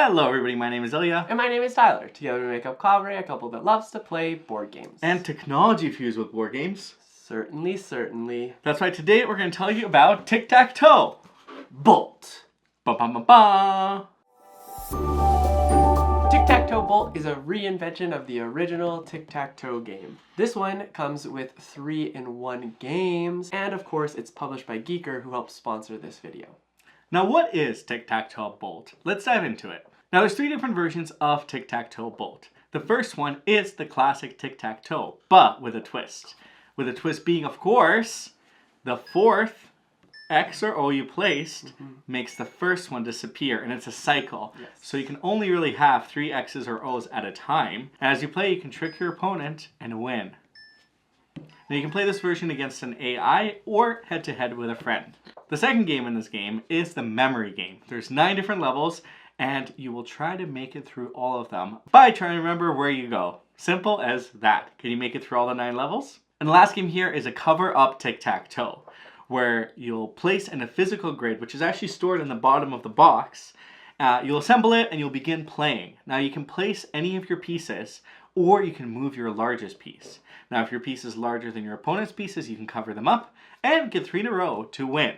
Hello everybody, my name is Ilya. And my name is Tyler. Together we make up kovray, a couple that loves to play board games. And technology fused with board games. Certainly, certainly. That's right, today we're going to tell you about Tic-Tac-Toe Bolt. Ba-ba-ba-ba. Tic-Tac-Toe-Bolt is a reinvention of the original Tic-Tac-Toe game. This one comes with 3-in-1 games, and of course it's published by GiiKER, who helps sponsor this video. Now what is Tic-Tac-Toe-Bolt? Let's dive into it. Now there's 3 different versions of Tic-Tac-Toe-Bolt. The first one is the classic Tic-Tac-Toe, but with a twist. With a twist being, of course, the 4th X or O you placed makes the first one disappear, and it's a cycle. Yes. So you can only really have 3 X's or O's at a time. As you play, you can trick your opponent and win. Now you can play this version against an AI or head-to-head with a friend. The second game in this game is the memory game. There's 9 different levels, and you will try to make it through all of them by trying to remember where you go. Simple as that. Can you make it through all the 9 levels? And the last game here is a cover-up tic-tac-toe, where you'll place in a physical grid, which is actually stored in the bottom of the box. You'll assemble it and you'll begin playing. Now you can place any of your pieces, or you can move your largest piece. Now if your piece is larger than your opponent's pieces, you can cover them up and get 3 in a row to win.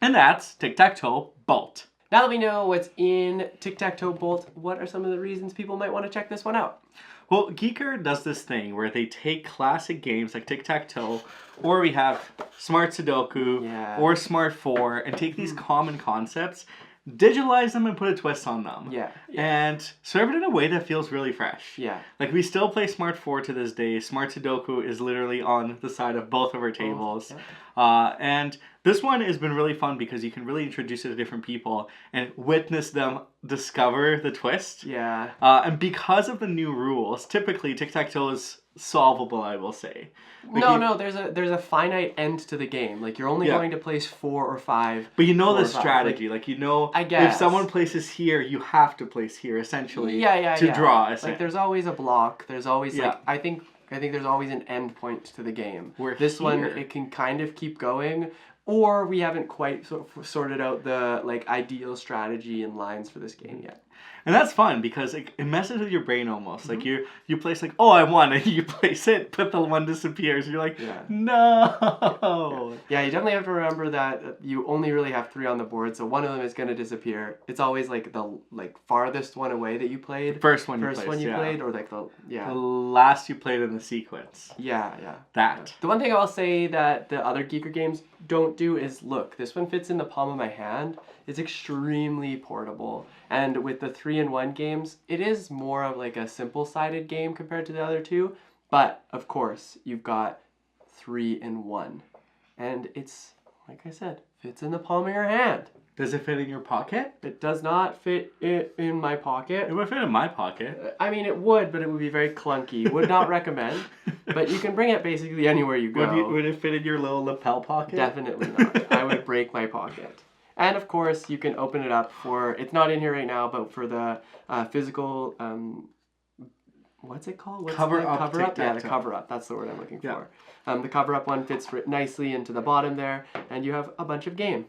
And that's Tic-Tac-Toe-Bolt. Now that we know what's in Tic-Tac-Toe-Bolt, what are some of the reasons people might want to check this one out? Well, GiiKER does this thing where they take classic games like Tic-Tac-Toe, or we have Smart Sudoku, or Smart 4, and take these common concepts, digitalize them and put a twist on them. And serve it in a way that feels really fresh. Like we still play Smart 4 to this day. Smart Sudoku is literally on the side of both of our tables. And this one has been really fun because you can really introduce it to different people and witness them discover the twist. And because of the new rules, typically Tic-Tac-Toe is solvable, I will say. Like there's a finite end to the game. Like you're only going to place 4 or 5. But you know the strategy. Like you know, I guess, if someone places here, you have to place here essentially to draw. Like there's always a block. There's always like I think there's always an end point to the game. Where this one it can kind of keep going. Or we haven't quite sorted out the ideal strategy and lines for this game yet. And that's fun because it messes with your brain almost. Like you place like, oh, I won, and you place it, but the one disappears. You're like, no. Yeah, you definitely have to remember that you only really have 3 on the board, so one of them is going to disappear. It's always like the farthest one away that you played. First one you played, or the last you played in the sequence. That. The one thing I'll say that the other GiiKER games don't do is, look, this one fits in the palm of my hand. It's extremely portable. And with the 3-in-1 games, it is more of like a simple-sided game compared to the other 2. But, of course, you've got 3-in-1. And it's, like I said, fits in the palm of your hand. Does it fit in your pocket? It does not fit in my pocket. It would fit in my pocket. I mean, it would, but it would be very clunky. Would not recommend. But you can bring it basically anywhere you go. Would it fit in your little lapel pocket? Definitely not. I would break my pocket. And of course, you can open it up for, it's not in here right now, but for the physical, what's it called? Cover up. Yeah, the cover up. That's the word I'm looking for. The cover up one fits nicely into the bottom there, and you have a bunch of game.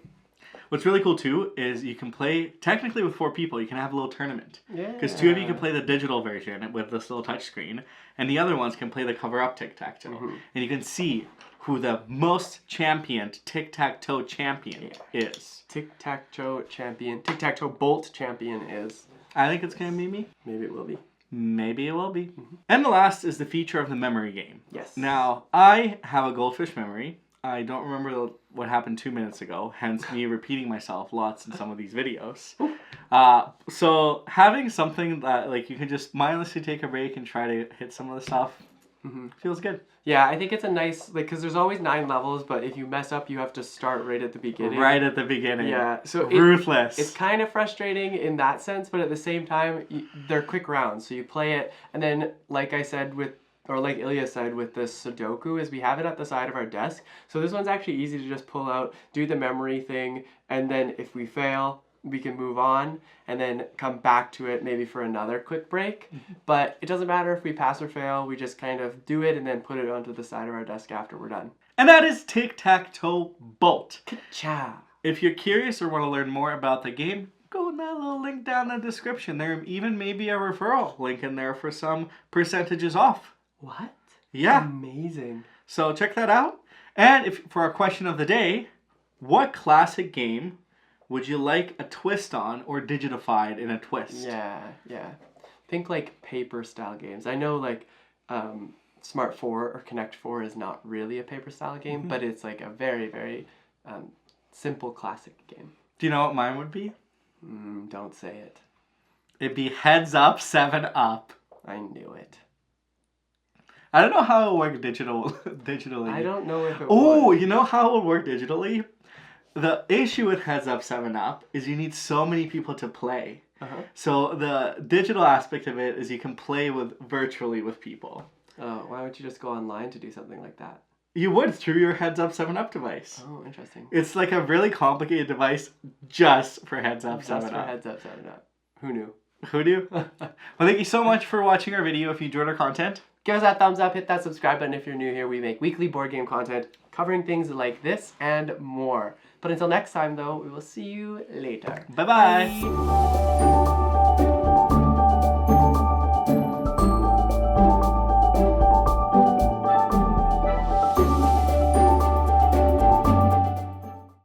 What's really cool too is you can play technically with 4 people. You can have a little tournament. Because 2 of you can play the digital version with this little touchscreen, and the other ones can play the cover up Tic-Tac-Toe. And you can see who the most championed Tic-Tac-Toe champion is. Tic-Tac-Toe champion. Tic-Tac-Toe-Bolt champion is. I think it's gonna be me. Maybe it will be. Maybe it will be. And the last is the feature of the memory game. Yes. Now, I have a goldfish memory. I don't remember what happened 2 minutes ago, hence me repeating myself lots in some of these videos. So having something that you can just mindlessly take a break and try to hit some of the stuff feels good. Yeah, I think it's a nice, because there's always 9 levels, but if you mess up, you have to start right at the beginning. Right at the beginning. Yeah, so ruthless. It's kind of frustrating in that sense, but at the same time, they're quick rounds. So you play it, and then, like I said like Ilya said with the Sudoku, is we have it at the side of our desk. So this one's actually easy to just pull out, do the memory thing, and then if we fail, we can move on and then come back to it maybe for another quick break. But it doesn't matter if we pass or fail, we just kind of do it and then put it onto the side of our desk after we're done. And that is Tic-Tac-Toe-Bolt. Ka-chow. If you're curious or want to learn more about the game, go in that little link down in the description. There even may be a referral link in there for some percentages off. What? Yeah. Amazing. So check that out. And if for our question of the day, what classic game would you like a twist on or digitified in a twist? Yeah. Think like paper style games. I know like Smart 4 or Connect 4 is not really a paper style game, but it's like a very, very simple classic game. Do you know what mine would be? Don't say it. It'd be Heads Up 7 Up. I knew it. I don't know how it would work digitally. I don't know if it would. You know how it would work digitally? The issue with Heads Up 7 Up is you need so many people to play. So the digital aspect of it is you can play virtually with people. Oh, why would you just go online to do something like that? You would through your Heads Up 7 Up device. Oh, interesting. It's like a really complicated device just for Heads Up 7 Up. Just for Heads Up 7 Up. Who knew? Who knew? Well, thank you so much for watching our video. If you enjoyed our content, give us that thumbs up, hit that subscribe button if you're new here. We make weekly board game content covering things like this and more. But until next time, though, we will see you later. Bye-bye. Bye.